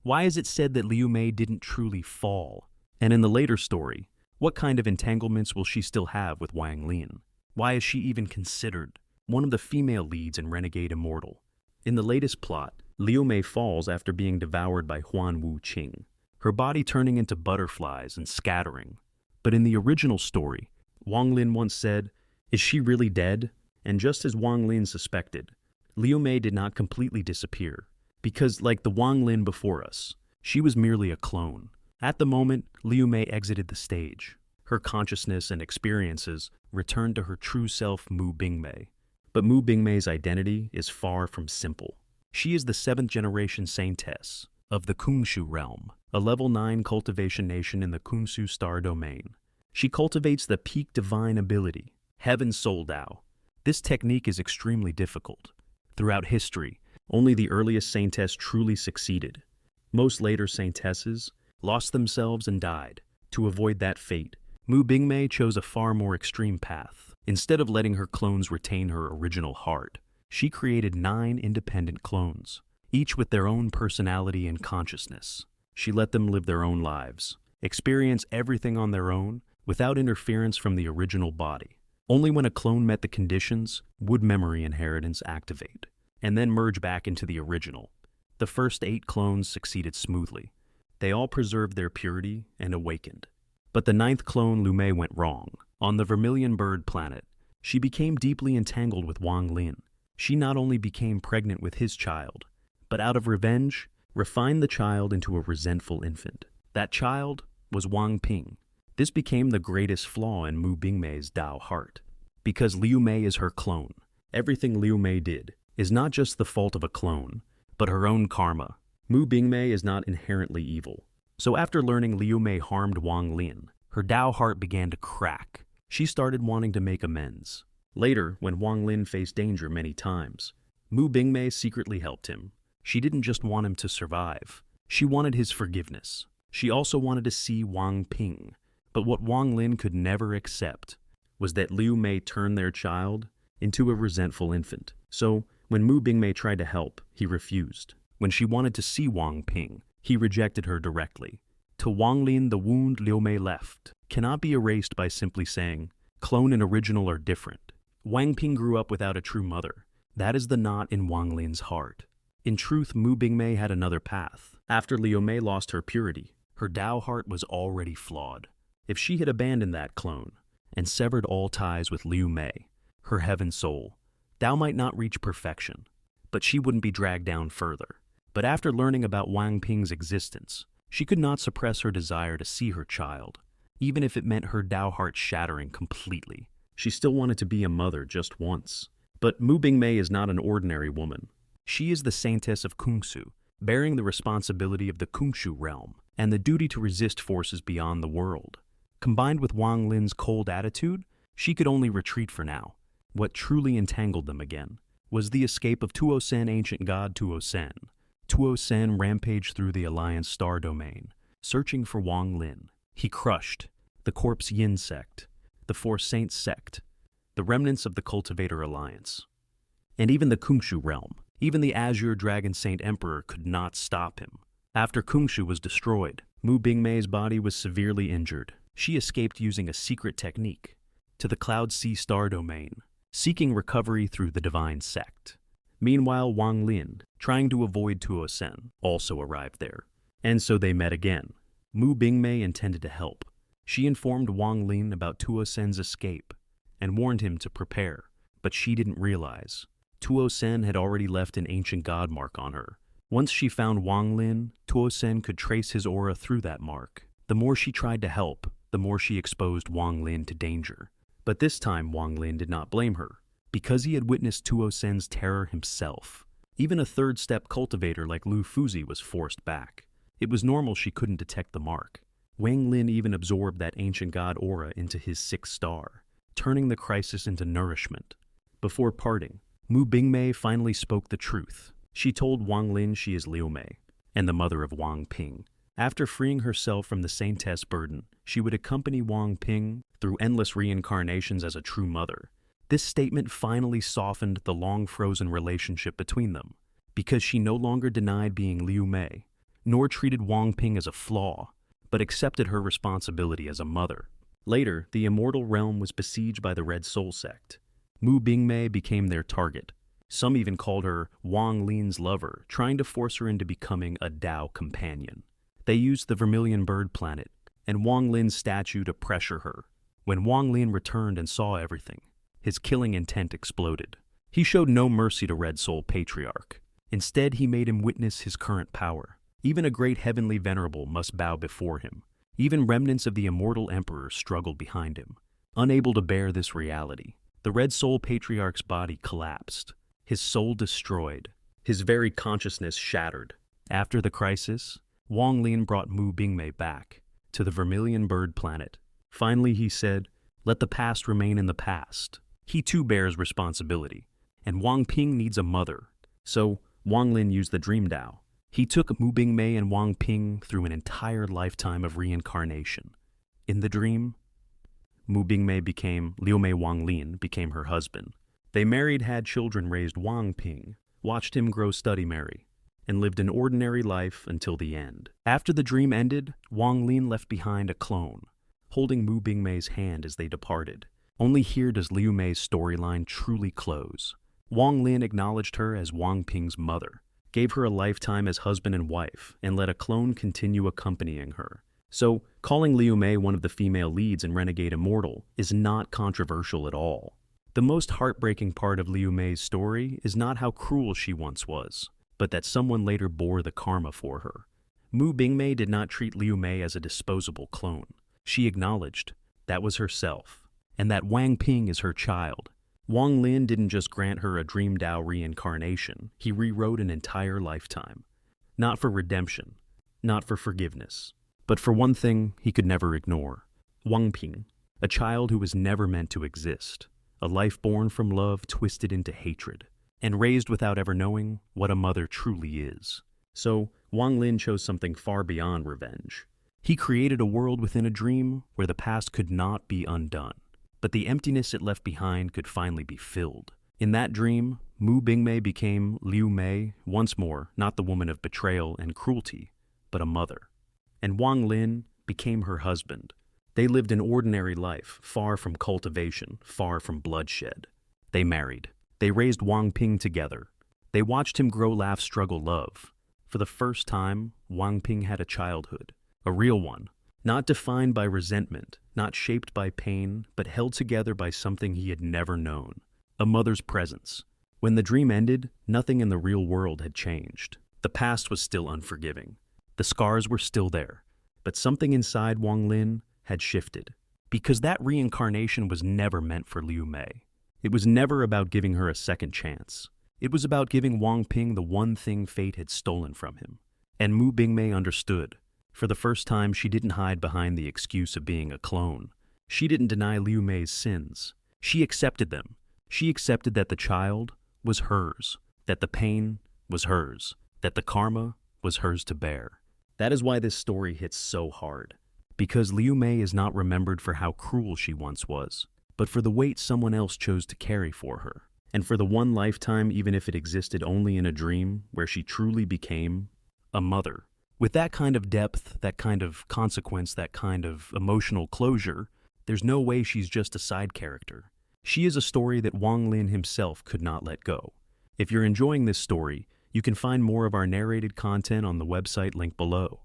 Why is it said that Liu Mei didn't truly fall? And in the later story, what kind of entanglements will she still have with Wang Lin? Why is she even considered one of the female leads in Renegade Immortal? In the latest plot, Liu Mei falls after being devoured by Huan Wu Qing, her body turning into butterflies and scattering. But in the original story, Wang Lin once said, "Is she really dead?" And just as Wang Lin suspected, Liu Mei did not completely disappear, because like the Wang Lin before us, she was merely a clone. At the moment, Liu Mei exited the stage. Her consciousness and experiences returned to her true self, Mu Bingmei. But Mu Bingmei's identity is far from simple. She is the 7th generation saintess of the Kungshu realm, a level 9 cultivation nation in the Kungshu star domain. She cultivates the peak divine ability, Heaven Soul Dao. This technique is extremely difficult. Throughout history, only the earliest saintess truly succeeded. Most later saintesses lost themselves and died. To avoid that fate, Mu Bingmei chose a far more extreme path. Instead of letting her clones retain her original heart, she created 9 independent clones, each with their own personality and consciousness. She let them live their own lives, experience everything on their own without interference from the original body. Only when a clone met the conditions would memory inheritance activate, and then merge back into the original. The first 8 clones succeeded smoothly. They all preserved their purity and awakened. But the 9th clone, Liu Mei, went wrong. On the Vermilion Bird planet, she became deeply entangled with Wang Lin. She not only became pregnant with his child, but out of revenge, refined the child into a resentful infant. That child was Wang Ping. This became the greatest flaw in Mu Bingmei's Dao heart. Because Liu Mei is her clone, everything Liu Mei did is not just the fault of a clone, but her own karma. Mu Bingmei is not inherently evil. So after learning Liu Mei harmed Wang Lin, her Dao heart began to crack. She started wanting to make amends. Later, when Wang Lin faced danger many times, Mu Bingmei secretly helped him. She didn't just want him to survive. She wanted his forgiveness. She also wanted to see Wang Ping. But what Wang Lin could never accept was that Liu Mei turned their child into a resentful infant. So, when Mu Bingmei tried to help, he refused. When she wanted to see Wang Ping, he rejected her directly. To Wang Lin, the wound Liu Mei left cannot be erased by simply saying, clone and original are different. Wang Ping grew up without a true mother. That is the knot in Wang Lin's heart. In truth, Mu Bingmei had another path. After Liu Mei lost her purity, her Dao heart was already flawed. If she had abandoned that clone and severed all ties with Liu Mei, her heaven soul, Dao might not reach perfection, but she wouldn't be dragged down further. But after learning about Wang Ping's existence, she could not suppress her desire to see her child, even if it meant her Dao heart shattering completely. She still wanted to be a mother just once. But Mu Bingmei is not an ordinary woman. She is the saintess of Kungshu, bearing the responsibility of the Kungshu realm and the duty to resist forces beyond the world. Combined with Wang Lin's cold attitude, she could only retreat for now. What truly entangled them again was the escape of Tuo Sen, ancient god Tuo Sen. Tuo Sen rampaged through the Alliance star domain, searching for Wang Lin. He crushed the Corpse Yin sect, the Four Saints sect, the remnants of the Cultivator Alliance, and even the Kungshu realm. Even the Azure Dragon Saint Emperor could not stop him. After Kungshu was destroyed, Mu Bingmei's body was severely injured. She escaped using a secret technique to the Cloud Sea star domain, seeking recovery through the Divine Sect. Meanwhile, Wang Lin, trying to avoid Tuo Sen, also arrived there. And so they met again. Mu Bingmei intended to help. She informed Wang Lin about Tuo Sen's escape and warned him to prepare, but she didn't realize Tuo Sen had already left an ancient god mark on her. Once she found Wang Lin, Tuo Sen could trace his aura through that mark. The more she tried to help, the more she exposed Wang Lin to danger. But this time Wang Lin did not blame her, because he had witnessed Tuo Sen's terror himself. Even a third-step cultivator like Lu Fuzi was forced back. It was normal she couldn't detect the mark. Wang Lin even absorbed that ancient god aura into his 6th star, turning the crisis into nourishment. Before parting, Mu Bingmei finally spoke the truth. She told Wang Lin she is Liu Mei, and the mother of Wang Ping. After freeing herself from the saintess burden, she would accompany Wang Ping through endless reincarnations as a true mother. This statement finally softened the long-frozen relationship between them, because she no longer denied being Liu Mei, nor treated Wang Ping as a flaw, but accepted her responsibility as a mother. Later, the immortal realm was besieged by the Red Soul sect. Mu Bingmei became their target. Some even called her Wang Lin's lover, trying to force her into becoming a Dao companion. They used the Vermilion Bird planet and Wang Lin's statue to pressure her. When Wang Lin returned and saw everything, his killing intent exploded. He showed no mercy to Red Soul Patriarch. Instead, he made him witness his current power. Even a great heavenly venerable must bow before him. Even remnants of the immortal emperor struggled behind him. Unable to bear this reality, the Red Soul Patriarch's body collapsed, his soul destroyed, his very consciousness shattered. After the crisis, Wang Lin brought Mu Bingmei back to the Vermilion Bird planet. Finally, he said, "Let the past remain in the past." He too bears responsibility, and Wang Ping needs a mother. So Wang Lin used the Dream Dao. He took Mu Bingmei and Wang Ping through an entire lifetime of reincarnation. In the dream, Mu Bingmei Liu Mei Wang Lin became her husband. They married, had children, raised Wang Ping, watched him grow study marry, and lived an ordinary life until the end. After the dream ended, Wang Lin left behind a clone, holding Mu Bingmei's hand as they departed. Only here does Liu Mei's storyline truly close. Wang Lin acknowledged her as Wang Ping's mother, gave her a lifetime as husband and wife, and let a clone continue accompanying her. So, calling Liu Mei one of the female leads in Renegade Immortal is not controversial at all. The most heartbreaking part of Liu Mei's story is not how cruel she once was, but that someone later bore the karma for her. Mu Bingmei did not treat Liu Mei as a disposable clone. She acknowledged that was herself, and that Wang Ping is her child. Wang Lin didn't just grant her a Dream Dao reincarnation, he rewrote an entire lifetime. Not for redemption, not for forgiveness, but for one thing he could never ignore. Wang Ping, a child who was never meant to exist, a life born from love twisted into hatred, and raised without ever knowing what a mother truly is. So, Wang Lin chose something far beyond revenge. He created a world within a dream where the past could not be undone, but the emptiness it left behind could finally be filled. In that dream, Mu Bingmei became Liu Mei, once more not the woman of betrayal and cruelty, but a mother. And Wang Lin became her husband. They lived an ordinary life, far from cultivation, far from bloodshed. They married. They raised Wang Ping together. They watched him grow, laugh, struggle, love. For the first time, Wang Ping had a childhood, a real one, not defined by resentment, not shaped by pain, but held together by something he had never known, a mother's presence. When the dream ended, nothing in the real world had changed. The past was still unforgiving. The scars were still there, but something inside Wang Lin had shifted, because that reincarnation was never meant for Liu Mei. It was never about giving her a second chance. It was about giving Wang Ping the one thing fate had stolen from him. And Mu Bingmei understood. For the first time, she didn't hide behind the excuse of being a clone. She didn't deny Liu Mei's sins. She accepted them. She accepted that the child was hers, that the pain was hers, that the karma was hers to bear. That is why this story hits so hard. Because Liu Mei is not remembered for how cruel she once was, but for the weight someone else chose to carry for her, and for the one lifetime, even if it existed only in a dream, where she truly became a mother. With that kind of depth, that kind of consequence, that kind of emotional closure, there's no way she's just a side character. She is a story that Wang Lin himself could not let go. If you're enjoying this story, you can find more of our narrated content on the website linked below.